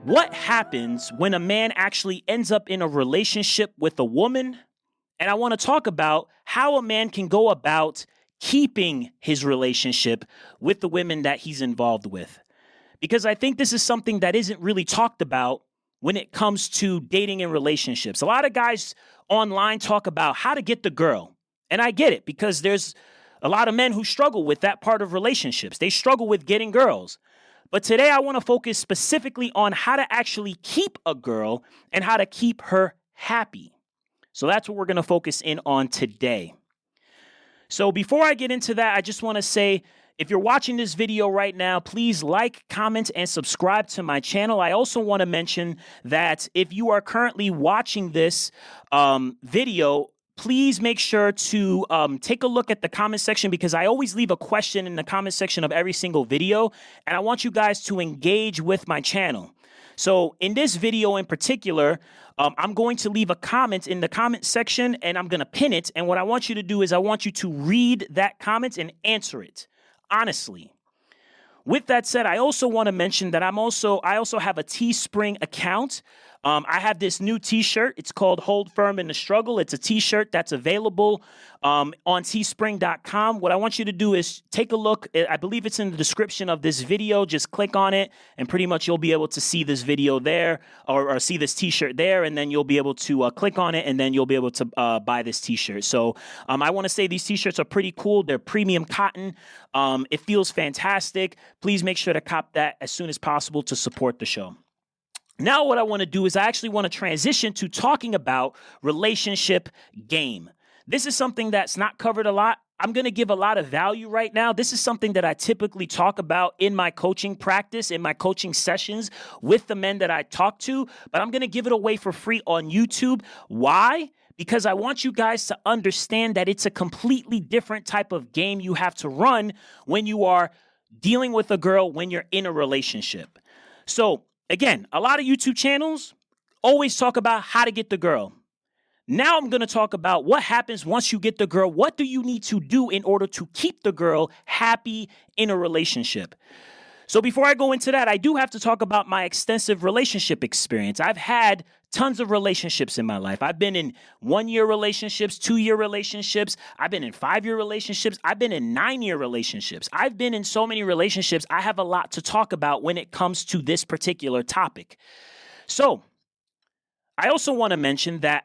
What happens when a man actually ends up in a relationship with a woman? And I want to talk about how a man can go about keeping his relationship with the women that he's involved with. Because I think this is something that isn't really talked about when it comes to dating and relationships. A lot of guys online talk about how to get the girl. And I get it because there's a lot of men who struggle with that part of relationships. They struggle with getting girls. But today I want to focus specifically on how to actually keep a girl and how to keep her happy. So that's what we're going to focus in on today. So before I get into that, I just want to say, if you're watching this video right now, please like, comment, and subscribe to my channel. I also want to mention that if you are currently watching this video, please make sure to take a look at the comment section because I always leave a question in the comment section of every single video, and I want you guys to engage with my channel. So in this video in particular, I'm going to leave a comment in the comment section, and I'm going to pin it, and what I want you to do is I want you to read that comment and answer it honestly. With that said, I also want to mention that I also have a Teespring account. I have this new t-shirt. It's called Hold Firm in the Struggle. It's a t-shirt that's available on teespring.com. What I want you to do is take a look. I believe it's in the description of this video. Just click on it, and pretty much you'll be able to see this video there or see this t-shirt there, and then you'll be able to click on it, and then you'll be able to buy this t-shirt. So I want to say these t-shirts are pretty cool. They're premium cotton. It feels fantastic. Please make sure to cop that as soon as possible to support the show. Now what I want to do is I actually want to transition to talking about relationship game. This is something that's not covered a lot. I'm going to give a lot of value right now. This is something that I typically talk about in my coaching practice, in my coaching sessions with the men that I talk to, but I'm going to give it away for free on YouTube. Why? Because I want you guys to understand that it's a completely different type of game you have to run when you are dealing with a girl when you're in a relationship. So again, a lot of YouTube channels always talk about how to get the girl. Now I'm going to talk about what happens once you get the girl. What do you need to do in order to keep the girl happy in a relationship? So before I go into that, I do have to talk about my extensive relationship experience. I've had tons of relationships in my life. I've been in 1-year relationships, 2-year relationships. I've been in 5-year relationships. I've been in 9-year relationships. I've been in so many relationships. I have a lot to talk about when it comes to this particular topic. So I also want to mention that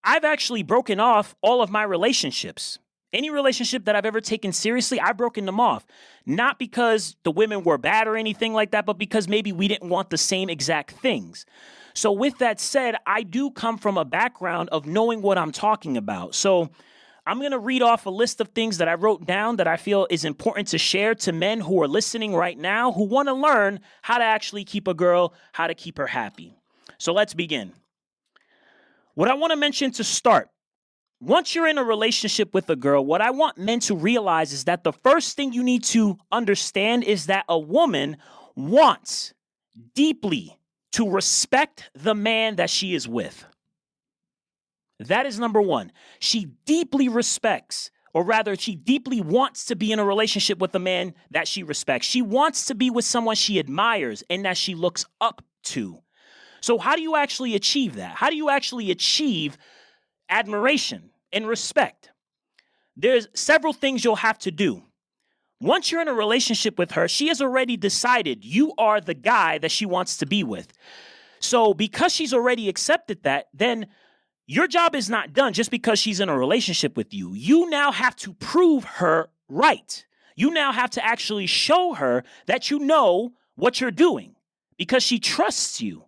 I've actually broken off all of my relationships. Any relationship that I've ever taken seriously, I've broken them off. Not because the women were bad or anything like that, but because maybe we didn't want the same exact things. So with that said, I do come from a background of knowing what I'm talking about. So I'm going to read off a list of things that I wrote down that I feel is important to share to men who are listening right now who want to learn how to actually keep a girl, how to keep her happy. So let's begin. What I want to mention to start, once you're in a relationship with a girl, what I want men to realize is that the first thing you need to understand is that a woman wants deeply to respect the man that she is with. That is number one. She deeply respects, or rather, she deeply wants to be in a relationship with a man that she respects. She wants to be with someone she admires and that she looks up to. So how do you actually achieve that? How do you actually achieve admiration and respect? There's several things you'll have to do. Once you're in a relationship with her, she has already decided you are the guy that she wants to be with. So because she's already accepted that, then your job is not done just because she's in a relationship with you. You now have to prove her right. You now have to actually show her that you know what you're doing because she trusts you.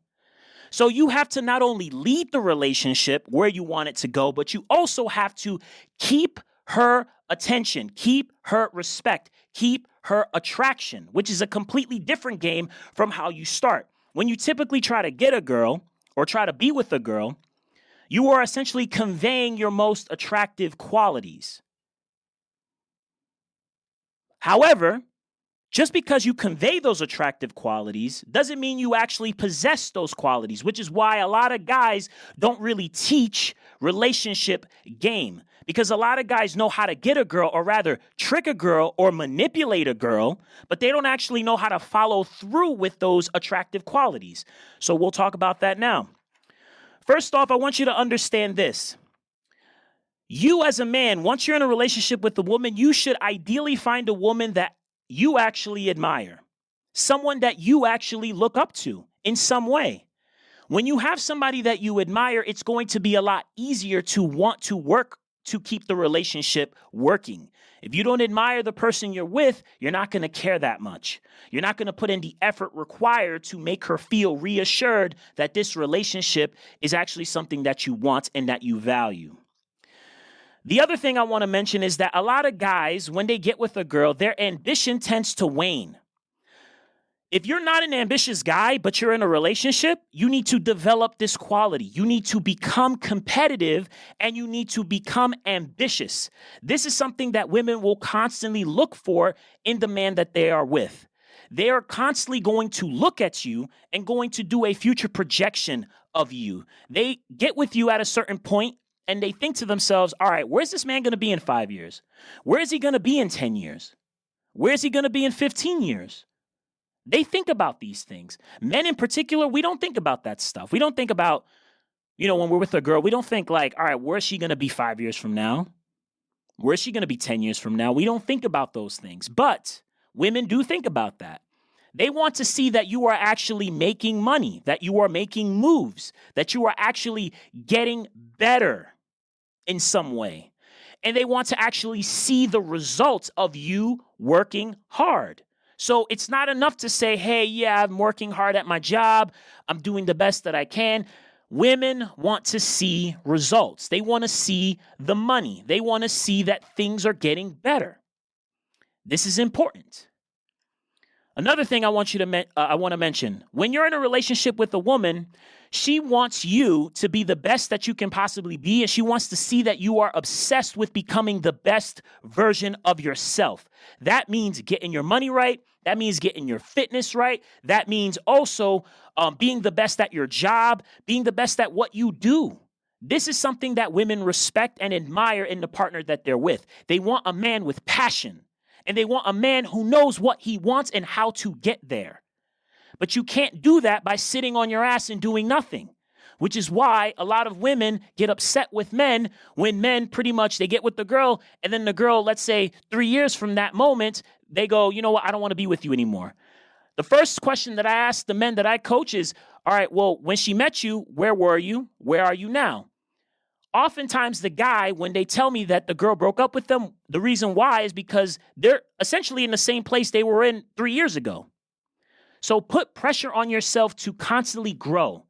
So you have to not only lead the relationship where you want it to go, but you also have to keep her attention, keep her respect, keep her attraction, which is a completely different game from how you start. When you typically try to get a girl or try to be with a girl, you are essentially conveying your most attractive qualities. However, just because you convey those attractive qualities doesn't mean you actually possess those qualities, which is why a lot of guys don't really teach relationship game Because a lot of guys know how to get a girl, or rather trick a girl or manipulate a girl, but they don't actually know how to follow through with those attractive qualities. So we'll talk about that now. First off, I want you to understand this. You as a man, once you're in a relationship with a woman, you should ideally find a woman that you actually admire, someone that you actually look up to in some way. When you have somebody that you admire, it's going to be a lot easier to want to work to keep the relationship working. If you don't admire the person you're with, you're not going to care that much. You're not going to put in the effort required to make her feel reassured that this relationship is actually something that you want and that you value. The other thing I want to mention is that a lot of guys, when they get with a girl, their ambition tends to wane. If you're not an ambitious guy, but you're in a relationship, you need to develop this quality. You need to become competitive and you need to become ambitious. This is something that women will constantly look for in the man that they are with. They are constantly going to look at you and going to do a future projection of you. They get with you at a certain point and they think to themselves, all right, where's this man going to be in 5 years? Where is he going to be in 10 years? Where is he going to be in 15 years? They think about these things. Men in particular, we don't think about that stuff. We don't think about, when we're with a girl, we don't think like, all right, where's she going to be 5 years from now? Where's she going to be 10 years from now? We don't think about those things. But women do think about that. They want to see that you are actually making money, that you are making moves, that you are actually getting better in some way. And they want to actually see the results of you working hard. So it's not enough to say, hey, yeah, I'm working hard at my job. I'm doing the best that I can. Women want to see results. They want to see the money. They want to see that things are getting better. This is important. Another thing I want to mention, when you're in a relationship with a woman, she wants you to be the best that you can possibly be, and she wants to see that you are obsessed with becoming the best version of yourself. That means getting your money right. That means getting your fitness right. That means also being the best at your job, being the best at what you do. This is something that women respect and admire in the partner that they're with. They want a man with passion, and they want a man who knows what he wants and how to get there. But you can't do that by sitting on your ass and doing nothing, which is why a lot of women get upset with men when men pretty much, they get with the girl, and then the girl, let's say 3 years from that moment, they go, you know what, I don't want to be with you anymore. The first question that I ask the men that I coach is, all right, well, when she met you, where were you? Where are you now? Oftentimes the guy, when they tell me that the girl broke up with them, the reason why is because they're essentially in the same place they were in 3 years ago. So put pressure on yourself to constantly grow.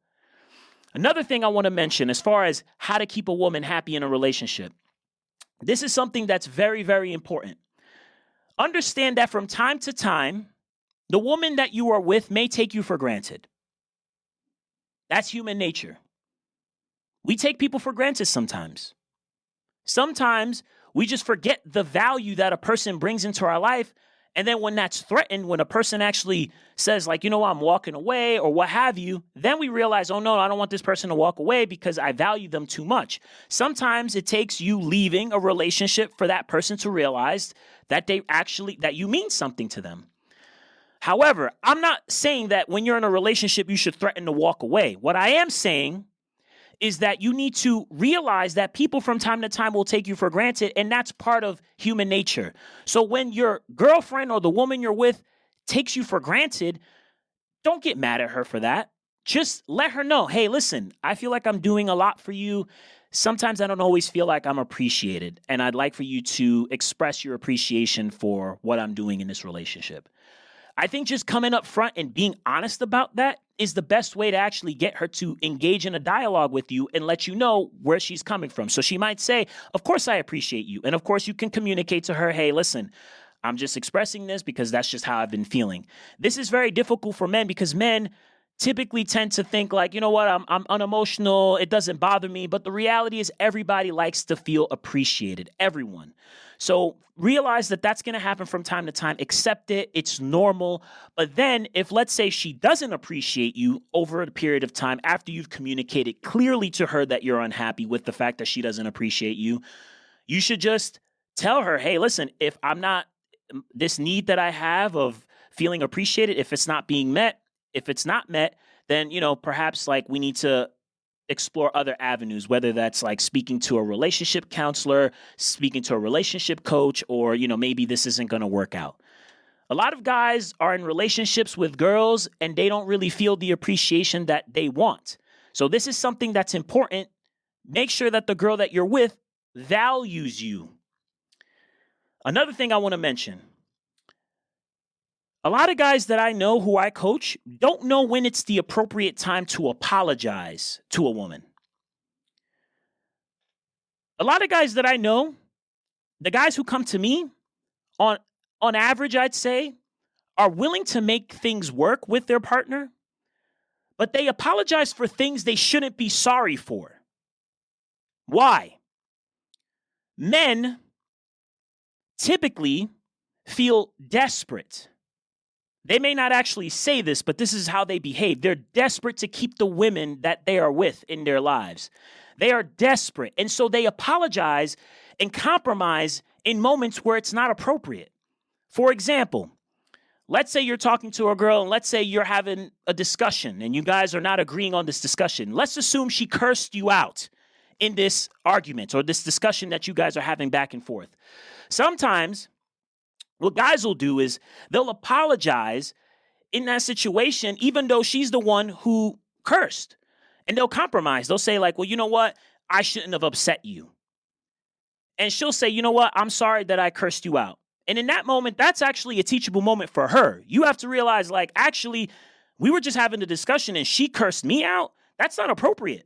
Another thing I want to mention as far as how to keep a woman happy in a relationship. This is something that's very, very important. Understand that from time to time, the woman that you are with may take you for granted. That's human nature. We take people for granted sometimes. Sometimes we just forget the value that a person brings into our life. And then when that's threatened, when a person actually says like, I'm walking away or what have you, then we realize, oh no, I don't want this person to walk away because I value them too much. Sometimes it takes you leaving a relationship for that person to realize that that you mean something to them. However, I'm not saying that when you're in a relationship, you should threaten to walk away. What I am saying is that you need to realize that people from time to time will take you for granted, and that's part of human nature. So when your girlfriend or the woman you're with takes you for granted, don't get mad at her for that. Just let her know, hey, listen, I feel like I'm doing a lot for you. Sometimes I don't always feel like I'm appreciated, and I'd like for you to express your appreciation for what I'm doing in this relationship. I think just coming up front and being honest about that is the best way to actually get her to engage in a dialogue with you and let you know where she's coming from. So she might say, of course, I appreciate you. And of course, you can communicate to her, hey, listen, I'm just expressing this because that's just how I've been feeling. This is very difficult for men because men typically tend to think like, you know what, I'm unemotional, it doesn't bother me. But the reality is everybody likes to feel appreciated, everyone. So realize that that's going to happen from time to time. Accept it. It's normal. But then if, let's say, she doesn't appreciate you over a period of time after you've communicated clearly to her that you're unhappy with the fact that she doesn't appreciate you, You should just tell her, hey, listen, if I'm not, this need that I have of feeling appreciated, if it's not being met, if it's not met, then, perhaps like we need to explore other avenues, whether that's like speaking to a relationship counselor, speaking to a relationship coach, or, maybe this isn't going to work out. A lot of guys are in relationships with girls and they don't really feel the appreciation that they want. So this is something that's important. Make sure that the girl that you're with values you. Another thing I want to mention, a lot of guys that I know who I coach don't know when it's the appropriate time to apologize to a woman. A lot of guys that I know, the guys who come to me, on average, I'd say, are willing to make things work with their partner, but they apologize for things they shouldn't be sorry for. Why? Men typically feel desperate. They may not actually say this, but this is how they behave. They're desperate to keep the women that they are with in their lives. They are desperate. And so they apologize and compromise in moments where it's not appropriate. For example, let's say you're talking to a girl and let's say you're having a discussion and you guys are not agreeing on this discussion. Let's assume she cursed you out in this argument or this discussion that you guys are having back and forth. Sometimes what guys will do is they'll apologize in that situation, even though she's the one who cursed. And they'll compromise. They'll say like, well, you know what? I shouldn't have upset you. And she'll say, you know what? I'm sorry that I cursed you out. And in that moment, that's actually a teachable moment for her. You have to realize like, actually, we were just having a discussion and she cursed me out. That's not appropriate.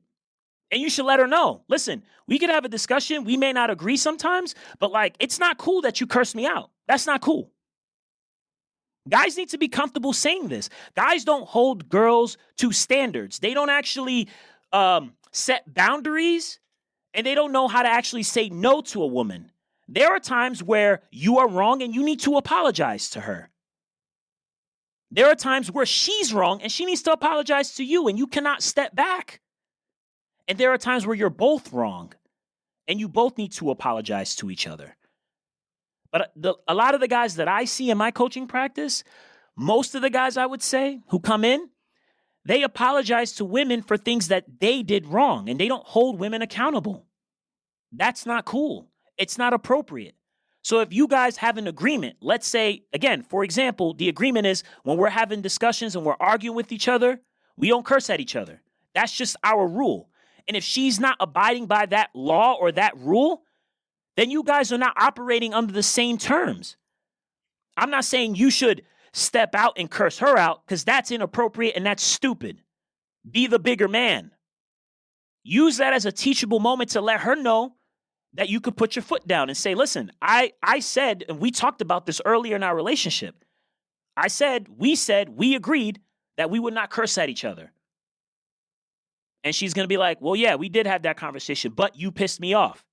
And you should let her know, listen, we could have a discussion. We may not agree sometimes, but like, it's not cool that you cursed me out. That's not cool. Guys need to be comfortable saying this. Guys don't hold girls to standards. They don't actually set boundaries, and they don't know how to actually say no to a woman. There are times where you are wrong and you need to apologize to her. There are times where she's wrong and she needs to apologize to you, and you cannot step back. And there are times where you're both wrong and you both need to apologize to each other. But a lot of the guys that I see in my coaching practice, most of the guys I would say who come in, they apologize to women for things that they did wrong and they don't hold women accountable. That's not cool. It's not appropriate. So if you guys have an agreement, let's say, again, for example, the agreement is when we're having discussions and we're arguing with each other, we don't curse at each other. That's just our rule. And if she's not abiding by that law or that rule, then you guys are not operating under the same terms. I'm not saying you should step out and curse her out because that's inappropriate and that's stupid. Be the bigger man. Use that as a teachable moment to let her know that you could put your foot down and say, listen, I said, and we talked about this earlier in our relationship. We agreed that we would not curse at each other. And she's going to be like, well, yeah, we did have that conversation, but you pissed me off.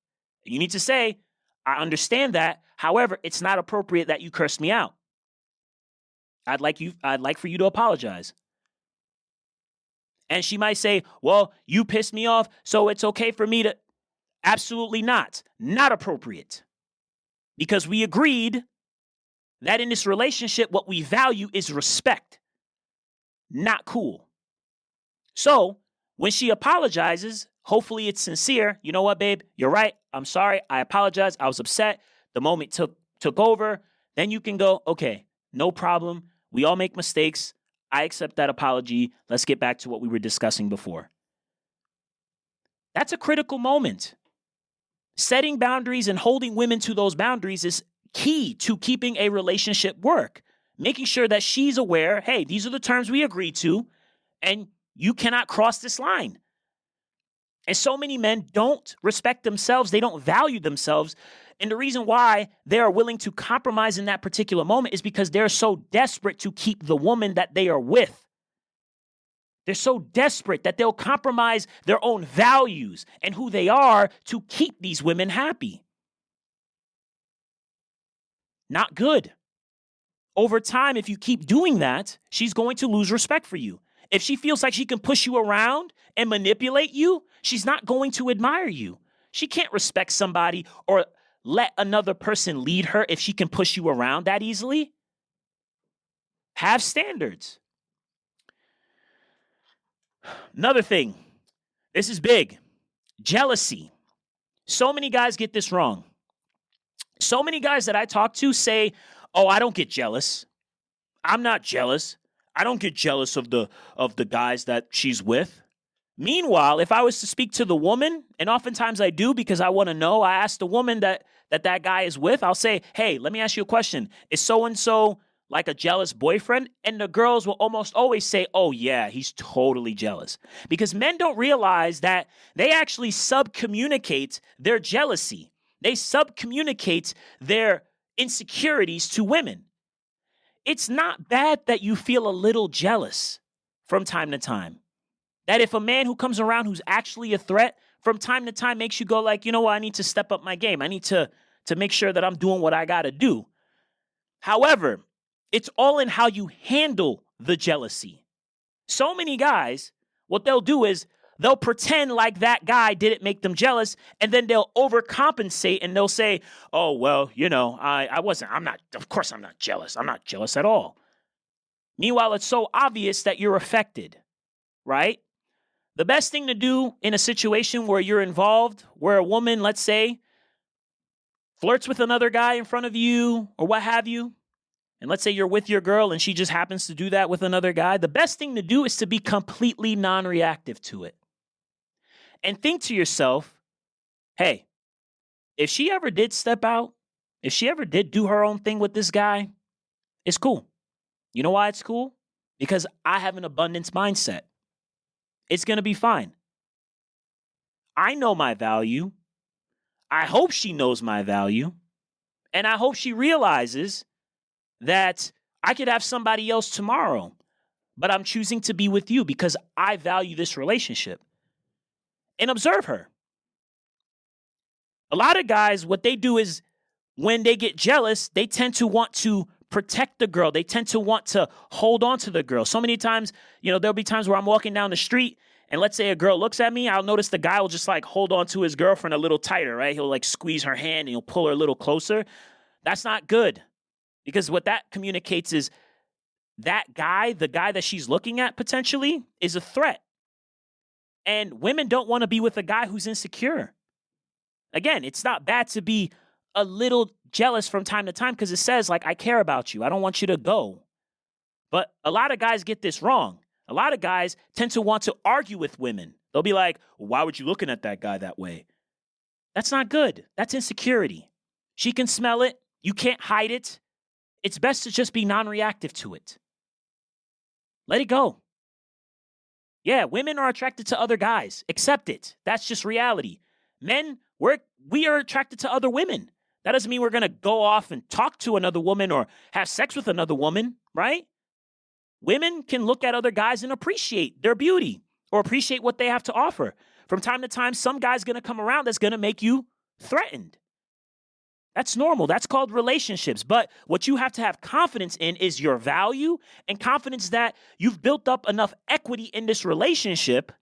You need to say, I understand that. However, it's not appropriate that you cursed me out. I'd like for you to apologize. And she might say, well, you pissed me off, so it's okay for me to. Absolutely not. Not appropriate. Because we agreed that in this relationship, what we value is respect. Not cool. So when she apologizes, hopefully it's sincere. You know what, babe? You're right. I'm sorry. I apologize. I was upset. The moment took over. Then you can go, okay, no problem. We all make mistakes. I accept that apology. Let's get back to what we were discussing before. That's a critical moment. Setting boundaries and holding women to those boundaries is key to keeping a relationship work. Making sure that she's aware, hey, these are the terms we agreed to, and you cannot cross this line. And so many men don't respect themselves. They don't value themselves. And the reason why they are willing to compromise in that particular moment is because they're so desperate to keep the woman that they are with. They're so desperate that they'll compromise their own values and who they are to keep these women happy. Not good. Over time, if you keep doing that, she's going to lose respect for you. If she feels like she can push you around and manipulate you, she's not going to admire you. She can't respect somebody or let another person lead her if she can push you around that easily. Have standards. Another thing, this is big, jealousy. So many guys get this wrong. So many guys that I talk to say, oh, I don't get jealous. I'm not jealous. I don't get jealous of the guys that she's with. Meanwhile, if I was to speak to the woman, and oftentimes I do because I want to know, I ask the woman that guy is with, I'll say, hey, let me ask you a question. Is so-and-so like a jealous boyfriend? And the girls will almost always say, oh yeah, he's totally jealous. Because men don't realize that they actually subcommunicate their jealousy. They subcommunicate their insecurities to women. It's not bad that you feel a little jealous from time to time. That if a man who comes around who's actually a threat from time to time makes you go like, you know what, I need to step up my game. I need to make sure that I'm doing what I got to do. However, it's all in how you handle the jealousy. So many guys, what they'll do is they'll pretend like that guy didn't make them jealous, and then they'll overcompensate and they'll say, oh, well, you know, of course I'm not jealous. I'm not jealous at all. Meanwhile, it's so obvious that you're affected, right? The best thing to do in a situation where you're involved, where a woman, let's say, flirts with another guy in front of you or what have you, and let's say you're with your girl and she just happens to do that with another guy, the best thing to do is to be completely non-reactive to it. And think to yourself, hey, if she ever did step out, if she ever did do her own thing with this guy, it's cool. You know why it's cool? Because I have an abundance mindset. It's going to be fine. I know my value. I hope she knows my value. And I hope she realizes that I could have somebody else tomorrow, but I'm choosing to be with you because I value this relationship. And observe her. A lot of guys, what they do is when they get jealous, they tend to want to protect the girl. They tend to want to hold on to the girl. So many times, there'll be times where I'm walking down the street and let's say a girl looks at me, I'll notice the guy will just like hold on to his girlfriend a little tighter, right? He'll like squeeze her hand and he'll pull her a little closer. That's not good because what that communicates is that guy, the guy that she's looking at potentially, is a threat. And women don't want to be with a guy who's insecure. Again, it's not bad to be a little jealous from time to time because it says, like, I care about you. I don't want you to go. But a lot of guys get this wrong. A lot of guys tend to want to argue with women. They'll be like, why would you looking at that guy that way? That's not good. That's insecurity. She can smell it. You can't hide it. It's best to just be non-reactive to it. Let it go. Yeah, women are attracted to other guys. Accept it. That's just reality. Men, we are attracted to other women. That doesn't mean we're going to go off and talk to another woman or have sex with another woman, right? Women can look at other guys and appreciate their beauty or appreciate what they have to offer. From time to time, some guy's going to come around that's going to make you threatened. That's normal. That's called relationships. But what you have to have confidence in is your value and confidence that you've built up enough equity in this relationship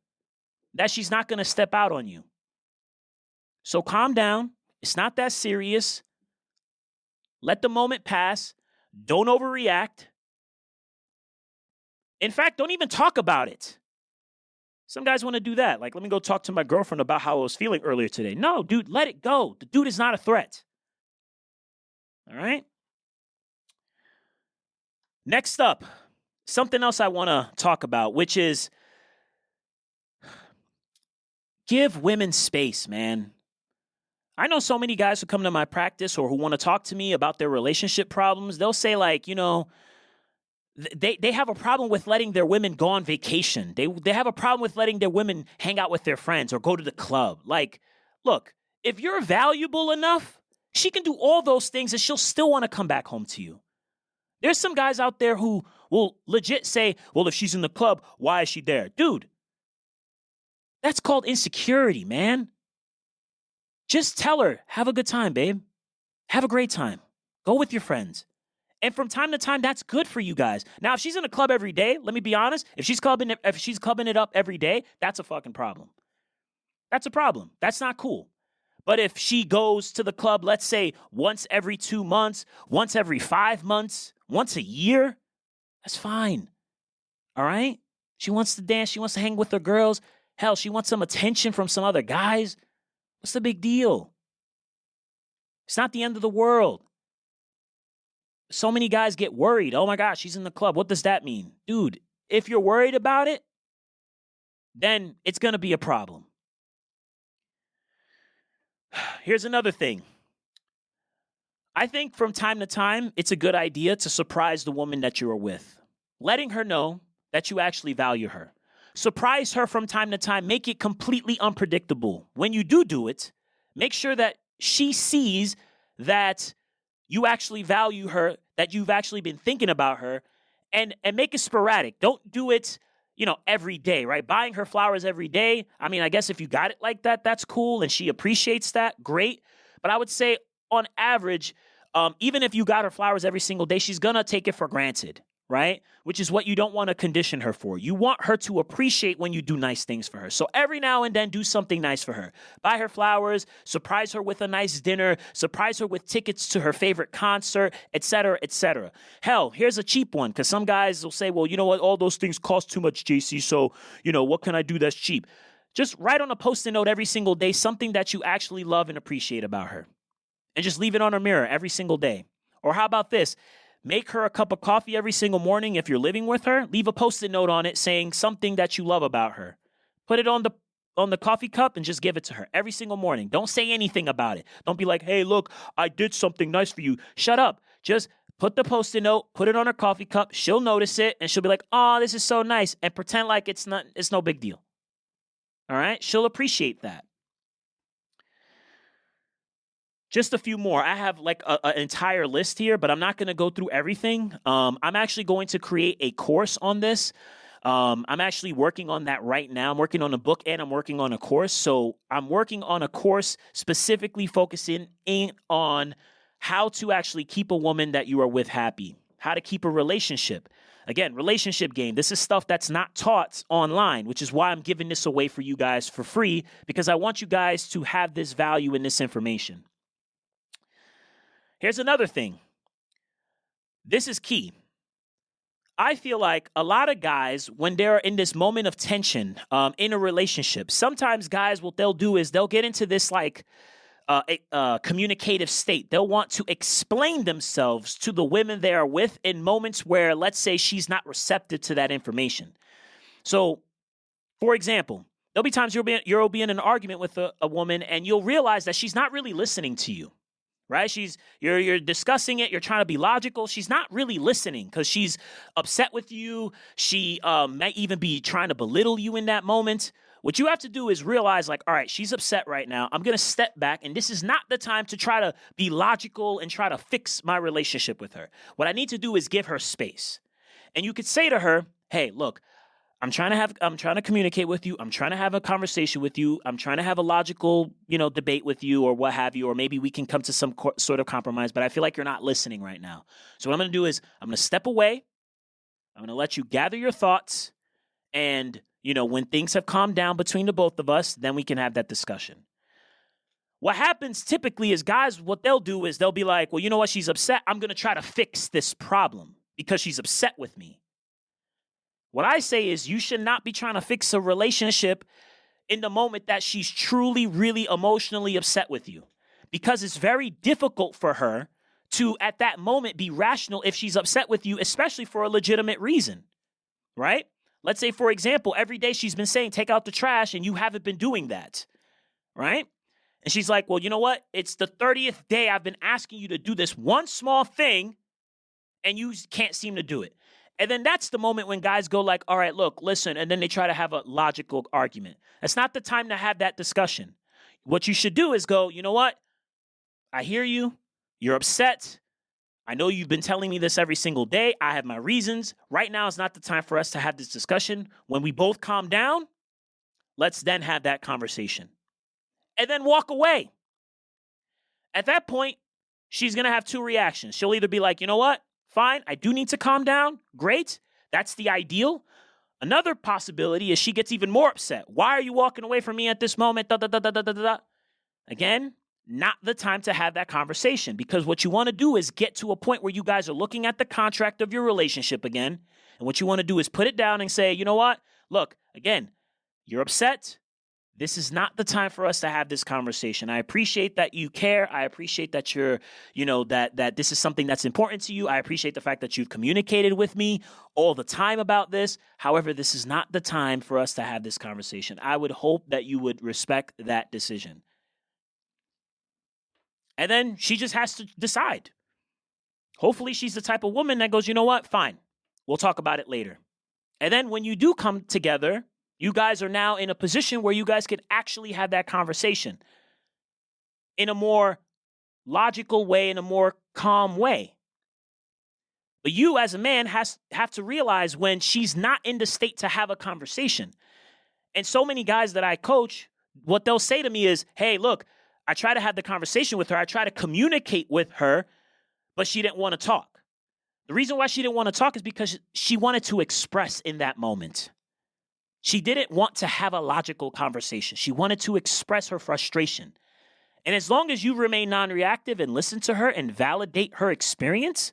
that she's not going to step out on you. So calm down. It's not that serious. Let the moment pass. Don't overreact. In fact, don't even talk about it. Some guys want to do that. Like, let me go talk to my girlfriend about how I was feeling earlier today. No, dude, let it go. The dude is not a threat. All right? Next up, something else I want to talk about, which is give women space, man. I know so many guys who come to my practice or who want to talk to me about their relationship problems. They'll say like, they have a problem with letting their women go on vacation. They have a problem with letting their women hang out with their friends or go to the club. Like, look, if you're valuable enough, she can do all those things and she'll still want to come back home to you. There's some guys out there who will legit say, well, if she's in the club, why is she there? Dude, that's called insecurity, man. Just tell her, have a good time, babe. Have a great time. Go with your friends. And from time to time, that's good for you guys. Now, if she's in a club every day, let me be honest, if she's clubbing it up every day, that's a fucking problem. That's a problem. That's not cool. But if she goes to the club, let's say once every 2 months, once every 5 months, once a year, that's fine. All right? She wants to dance. She wants to hang with her girls. Hell, she wants some attention from some other guys. What's the big deal? It's not the end of the world. So many guys get worried. Oh my gosh, she's in the club. What does that mean? Dude, if you're worried about it, then it's going to be a problem. Here's another thing. I think from time to time, it's a good idea to surprise the woman that you are with, letting her know that you actually value her. Surprise her from time to time. Make it completely unpredictable. When you do it, make sure that she sees that you actually value her, that you've actually been thinking about her, and make it sporadic. Don't do it, every day, right? Buying her flowers every day. I mean, I guess if you got it like that, that's cool, and she appreciates that, great. But I would say on average, even if you got her flowers every single day, she's gonna take it for granted, right? Which is what you don't want to condition her for. You want her to appreciate when you do nice things for her. So every now and then, do something nice for her. Buy her flowers, surprise her with a nice dinner, surprise her with tickets to her favorite concert, etc., etc. Hell, here's a cheap one, because some guys will say, well, you know what, all those things cost too much, JC, so, what can I do that's cheap? Just write on a Post-it note every single day something that you actually love and appreciate about her. And just leave it on her mirror every single day. Or how about this? Make her a cup of coffee every single morning if you're living with her. Leave a Post-it note on it saying something that you love about her. Put it on the coffee cup and just give it to her every single morning. Don't say anything about it. Don't be like, hey, look, I did something nice for you. Shut up. Just put the Post-it note, put it on her coffee cup. She'll notice it and she'll be like, oh, this is so nice. And pretend like it's no big deal. All right? She'll appreciate that. Just a few more. I have like an entire list here, but I'm not going to go through everything. I'm actually going to create a course on this. I'm actually working on that right now. I'm working on a book and I'm working on a course. So I'm working on a course specifically focusing on how to actually keep a woman that you are with happy, how to keep a relationship. Again, relationship game. This is stuff that's not taught online, which is why I'm giving this away for you guys for free, because I want you guys to have this value in this information. Here's another thing. This is key. I feel like a lot of guys, when they're in this moment of tension in a relationship, sometimes guys, what they'll do is they'll get into this communicative state. They'll want to explain themselves to the women they are with in moments where, let's say, she's not receptive to that information. So, for example, there'll be times you'll be in an argument with a woman and you'll realize that she's not really listening to you. Right? You're discussing it. You're trying to be logical. She's not really listening because she's upset with you. She might even be trying to belittle you in that moment. What you have to do is realize, like, all right, she's upset right now. I'm going to step back, and this is not the time to try to be logical and try to fix my relationship with her. What I need to do is give her space. And you could say to her, hey, look, I'm trying to communicate with you. I'm trying to have a conversation with you. I'm trying to have a logical, debate with you or what have you, or maybe we can come to some sort of compromise, but I feel like you're not listening right now. So what I'm going to do is I'm going to step away. I'm going to let you gather your thoughts. And, when things have calmed down between the both of us, then we can have that discussion. What happens typically is guys, what they'll do is they'll be like, well, you know what? She's upset. I'm going to try to fix this problem because she's upset with me. What I say is you should not be trying to fix a relationship in the moment that she's truly, really emotionally upset with you, because it's very difficult for her to, at that moment, be rational if she's upset with you, especially for a legitimate reason, right? Let's say, for example, every day she's been saying, take out the trash, and you haven't been doing that, right? And she's like, well, you know what? It's the 30th day I've been asking you to do this one small thing, and you can't seem to do it. And then that's the moment when guys go like, all right, look, listen, and then they try to have a logical argument. That's not the time to have that discussion. What you should do is go, you know what? I hear you. You're upset. I know you've been telling me this every single day. I have my reasons. Right now is not the time for us to have this discussion. When we both calm down, let's then have that conversation. And then walk away. At that point, she's going to have two reactions. She'll either be like, you know what? Fine, I do need to calm down. Great. That's the ideal. Another possibility is she gets even more upset. Why are you walking away from me at this moment? And Again, not the time to have that conversation, because what you want to do is get to a point where you guys are looking at the contract of your relationship again. And what you want to do is put it down and say, you know what? Look, again, you're upset. This is not the time for us to have this conversation. I appreciate that you care. I appreciate that you're, that this is something that's important to you. I appreciate the fact that you've communicated with me all the time about this. However, this is not the time for us to have this conversation. I would hope that you would respect that decision. And then she just has to decide. Hopefully she's the type of woman that goes, you know what? Fine. We'll talk about it later. And then when you do come together, you guys are now in a position where you guys can actually have that conversation in a more logical way, in a more calm way. But you as a man have to realize when she's not in the state to have a conversation. And so many guys that I coach, what they'll say to me is, hey, look, I try to have the conversation with her. I try to communicate with her, but she didn't want to talk. The reason why she didn't want to talk is because she wanted to express in that moment. She didn't want to have a logical conversation. She wanted to express her frustration. And as long as you remain non-reactive and listen to her and validate her experience,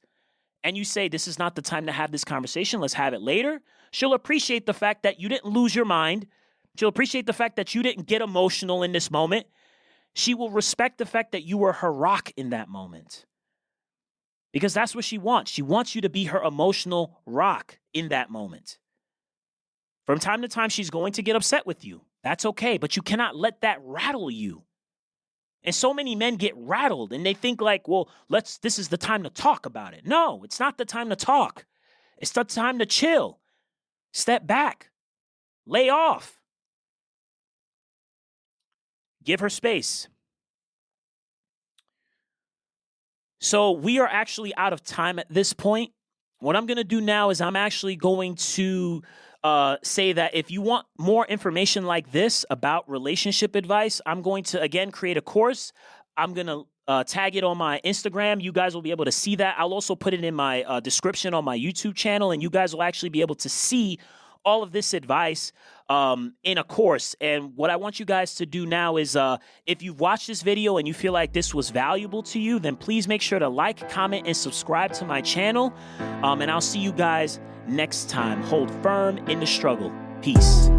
and you say, this is not the time to have this conversation, let's have it later, she'll appreciate the fact that you didn't lose your mind. She'll appreciate the fact that you didn't get emotional in this moment. She will respect the fact that you were her rock in that moment. Because that's what she wants. She wants you to be her emotional rock in that moment. From time to time, she's going to get upset with you. That's okay, but you cannot let that rattle you. And so many men get rattled and they think like, well, this is the time to talk about it. No, it's not the time to talk. It's the time to chill. Step back. Lay off. Give her space. So we are actually out of time at this point. What I'm going to do now is I'm actually going to say that if you want more information like this about relationship advice, I'm going to, again, create a course. I'm going to tag it on my Instagram. You guys will be able to see that. I'll also put it in my description on my YouTube channel, and you guys will actually be able to see all of this advice in a course. And what I want you guys to do now is if you've watched this video and you feel like this was valuable to you, then please make sure to like, comment, and subscribe to my channel. And I'll see you guys next time. Hold firm in the struggle. Peace.